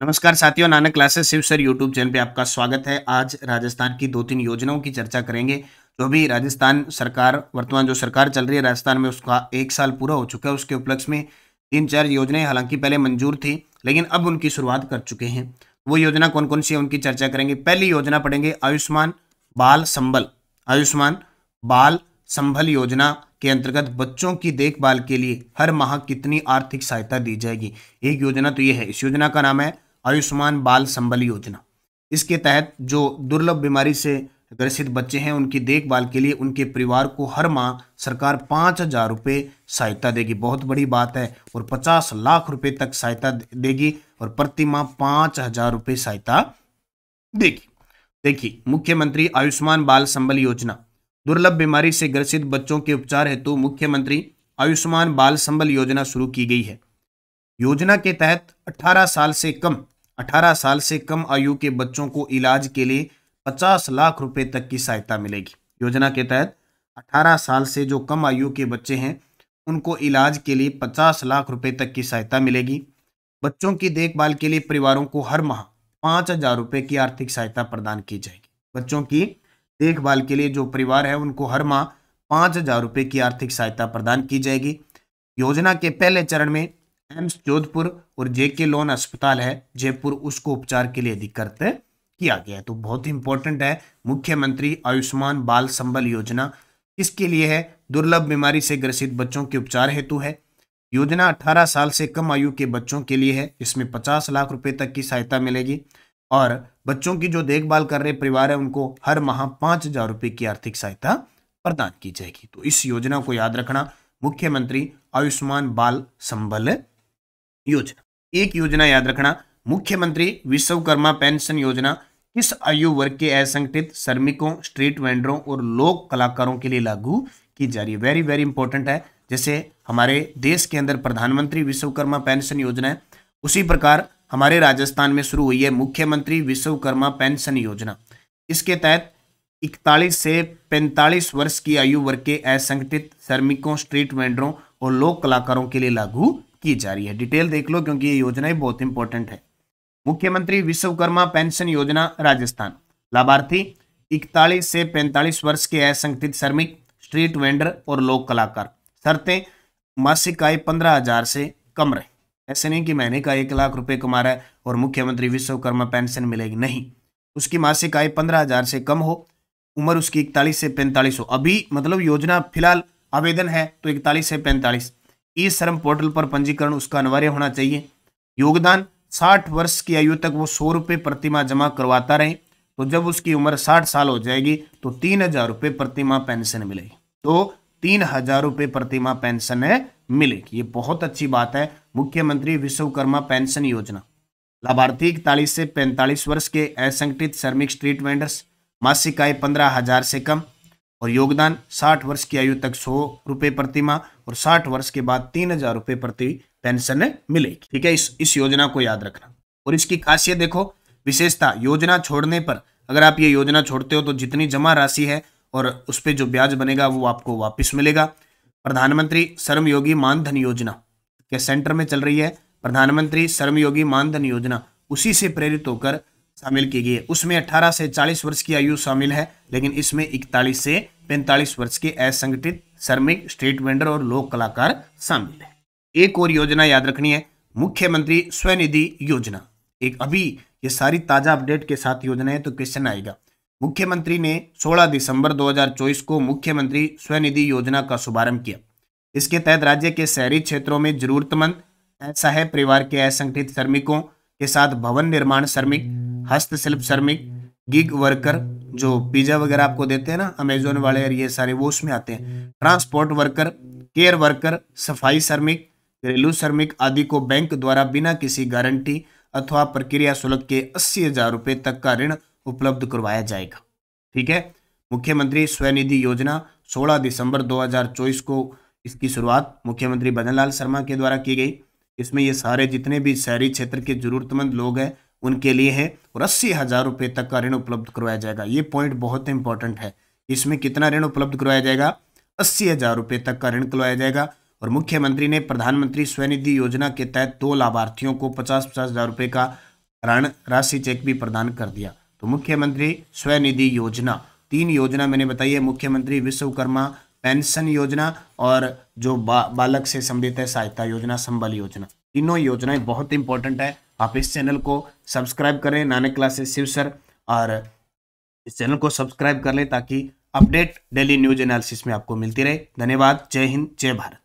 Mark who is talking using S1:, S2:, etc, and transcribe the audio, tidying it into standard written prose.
S1: नमस्कार साथियों, Nanak classes Shiv sir YouTube channel पे आपका स्वागत है। आज राजस्थान की 2-3 योजनाओं की चर्चा करेंगे। जो अभी राजस्थान सरकार वर्तमान जो सरकार चल रही है राजस्थान में, उसका 1 साल पूरा हो चुका है। उसके उपलक्ष्य में 3-4 योजनाएं हालांकि पहले मंजूर थी, लेकिन अब उनकी शुरुआत कर चुके हैं। वो योजना कौन-कौन सी है उनकी चर्चा करेंगे। पहली योजना पढ़ेंगे आयुष्मान बाल संबल। आयुष्मान बाल संबल योजना के अंतर्गत बच्चों की देखभाल के लिए हर माह कितनी आर्थिक सहायता दी जाएगी। एक योजना तो ये है, इस योजना का नाम है आयुष्मान बाल संबल योजना। इसके तहत जो दुर्लभ बीमारी से ग्रसित बच्चे हैं उनकी देखभाल के लिए उनके परिवार को हर माह सरकार 5,000 रुपये सहायता देगी। बहुत बड़ी बात है। और 50 लाख रुपए तक सहायता देगी और प्रति माह 5,000 रुपये सहायता देगी। देखिए, मुख्यमंत्री आयुष्मान बाल संबल योजना दुर्लभ बीमारी से ग्रसित बच्चों के उपचार हेतु मुख्यमंत्री आयुष्मान बाल संबल योजना शुरू की गई है। योजना के तहत 18 साल से कम आयु के बच्चों को इलाज के लिए 50 लाख रुपए तक की सहायता मिलेगी। योजना के तहत 18 साल से जो कम आयु के बच्चे हैं उनको इलाज के लिए 50 लाख रुपए तक की सहायता मिलेगी। बच्चों की देखभाल के लिए परिवारों को हर माह 5,000 रुपए की आर्थिक सहायता प्रदान की जाएगी। बच्चों की देखभाल के लिए जो परिवार है उनको हर माह 5,000 रुपए की आर्थिक सहायता प्रदान की जाएगी। योजना के पहले चरण में एम्स जोधपुर और जेके लोन अस्पताल है जयपुर, उसको उपचार के लिए अधिकृत किया गया है। तो बहुत ही इंपॉर्टेंट है। मुख्यमंत्री आयुष्मान बाल संबल योजना किसके लिए है? दुर्लभ बीमारी से ग्रसित बच्चों के उपचार हेतु है। योजना 18 साल से कम आयु के बच्चों के लिए है। इसमें 50 लाख रुपए तक की सहायता मिलेगी और बच्चों की जो देखभाल कर रहे परिवार है उनको हर माह 5,000 रुपए की आर्थिक सहायता प्रदान की जाएगी। तो इस योजना को याद रखना, मुख्यमंत्री आयुष्मान बाल संबल योजना। एक योजना याद रखना, मुख्यमंत्री विश्वकर्मा पेंशन योजना किस आयु वर्ग के असंगठित श्रमिकों, स्ट्रीट वेंडरों और लोक कलाकारों के लिए लागू की जा रही है। वेरी वेरी इंपॉर्टेंट है। जैसे हमारे देश के अंदर प्रधानमंत्री विश्वकर्मा पेंशन योजना है, उसी प्रकार हमारे राजस्थान में शुरू हुई है मुख्यमंत्री विश्वकर्मा पेंशन योजना। इसके तहत 41 से 45 वर्ष की आयु वर्ग के असंगठित श्रमिकों, स्ट्रीट वेंडरों और लोक कलाकारों के लिए लागू की जा रही है। डिटेल देख लो क्योंकि ये योजनाएं बहुत इंपॉर्टेंट है। मुख्यमंत्री विश्वकर्मा पेंशन योजना राजस्थान, लाभार्थी 41 से 45 वर्ष के असंगठित श्रमिक, स्ट्रीट वेंडर और लोक कलाकार। शर्तें, मासिक आय 15,000 से कम रहे। ऐसे नहीं कि महीने का 1 लाख रुपए कमा रहा है और मुख्यमंत्री विश्वकर्मा पेंशन मिलेगी, नहीं। उसकी मासिक आय 15,000 से कम हो, उम्र उसकी 41 से 45 हो। अभी मतलब योजना फिलहाल आवेदन है तो 41 से 45। ई श्रम पोर्टल पर पंजीकरण उसका अनिवार्य होना चाहिए। योगदान 60 वर्ष की आयु तक वो 100 रुपये प्रति माह जमा करवाता रहे। तो जब उसकी उम्र 60 साल हो जाएगी तो 3,000 रुपये प्रति माह पेंशन मिलेगी। तो 3,000 रुपये प्रति माह पेंशन मिलेगी। ये बहुत अच्छी बात है। मुख्यमंत्री विश्वकर्मा पेंशन योजना, लाभार्थी 41 से 45 वर्ष के असंगठित श्रमिक, स्ट्रीट वेंडर्स, मासिक आय 15,000 से कम और योगदान 60 वर्ष की आयु तक 100 रुपये प्रति माह और 60 वर्ष के बाद 3,000 रुपये प्रति पेंशन मिलेगी। ठीक है, इस योजना को याद रखना। और इसकी खासियत देखो, विशेषता, योजना छोड़ने पर, अगर आप ये योजना छोड़ते हो तो जितनी जमा राशि है और उस पर जो ब्याज बनेगा वो आपको वापस मिलेगा। प्रधानमंत्री श्रमयोगी मानधन योजना के सेंटर में चल रही है। प्रधानमंत्री श्रमयोगी मानधन योजना उसी से प्रेरित होकर शामिल की गई है। उसमें 18 से 40 वर्ष की आयु शामिल है, लेकिन इसमें 41 से 45 वर्ष के असंगठित श्रमिक, स्ट्रीट वेंडर और लोक कलाकार शामिल है। एक और योजना याद रखनी है, मुख्यमंत्री स्वनिधि योजना। एक अभी ये सारी ताजा अपडेट के साथ योजना है तो क्वेश्चन आएगा। मुख्यमंत्री ने 16 दिसंबर 2024 को मुख्यमंत्री स्वनिधि योजना का शुभारंभ किया। इसके तहत राज्य के शहरी क्षेत्रों में जरूरतमंद असहाय परिवार के असंगठित श्रमिकों के साथ भवन निर्माण श्रमिक, हस्तशिल्प श्रमिक, गिग वर्कर, जो पिज्जा वगैरह आपको देते हैं ना अमेजोन वाले और ये सारे, वो उसमें आते हैं, ट्रांसपोर्ट वर्कर, केयर वर्कर, सफाई श्रमिक, घरेलू श्रमिक आदि को बैंक द्वारा बिना किसी गारंटी अथवा प्रक्रिया शुल्क के 80,000 रुपये तक का ऋण उपलब्ध करवाया जाएगा। ठीक है, मुख्यमंत्री स्वनिधि योजना 16 दिसंबर 2024 को इसकी शुरुआत मुख्यमंत्री भजनलाल शर्मा के द्वारा की गई। इसमें ये सारे जितने भी शहरी क्षेत्र के जरूरतमंद लोग हैं उनके लिए है और 80,000 रुपये तक का ऋण उपलब्ध करवाया जाएगा। ये पॉइंट बहुत इंपॉर्टेंट है। इसमें कितना ऋण उपलब्ध करवाया जाएगा? 80,000 रुपये तक का ऋण करवाया जाएगा। और मुख्यमंत्री ने प्रधानमंत्री स्वनिधि योजना के तहत 2 लाभार्थियों को 50,000 रुपये का ऋण राशि चेक भी प्रदान कर दिया। तो मुख्यमंत्री स्वनिधि योजना, 3 योजना मैंने बताई है, मुख्यमंत्री विश्वकर्मा पेंशन योजना और जो बालक से संबंधित है सहायता योजना, संबल योजना। तीनों योजनाएं बहुत इंपॉर्टेंट है। आप इस चैनल को सब्सक्राइब करें, नानक क्लासेस शिव सर, और इस चैनल को सब्सक्राइब कर लें ताकि अपडेट डेली न्यूज एनालिसिस में आपको मिलती रहे। धन्यवाद। जय हिंद, जय भारत।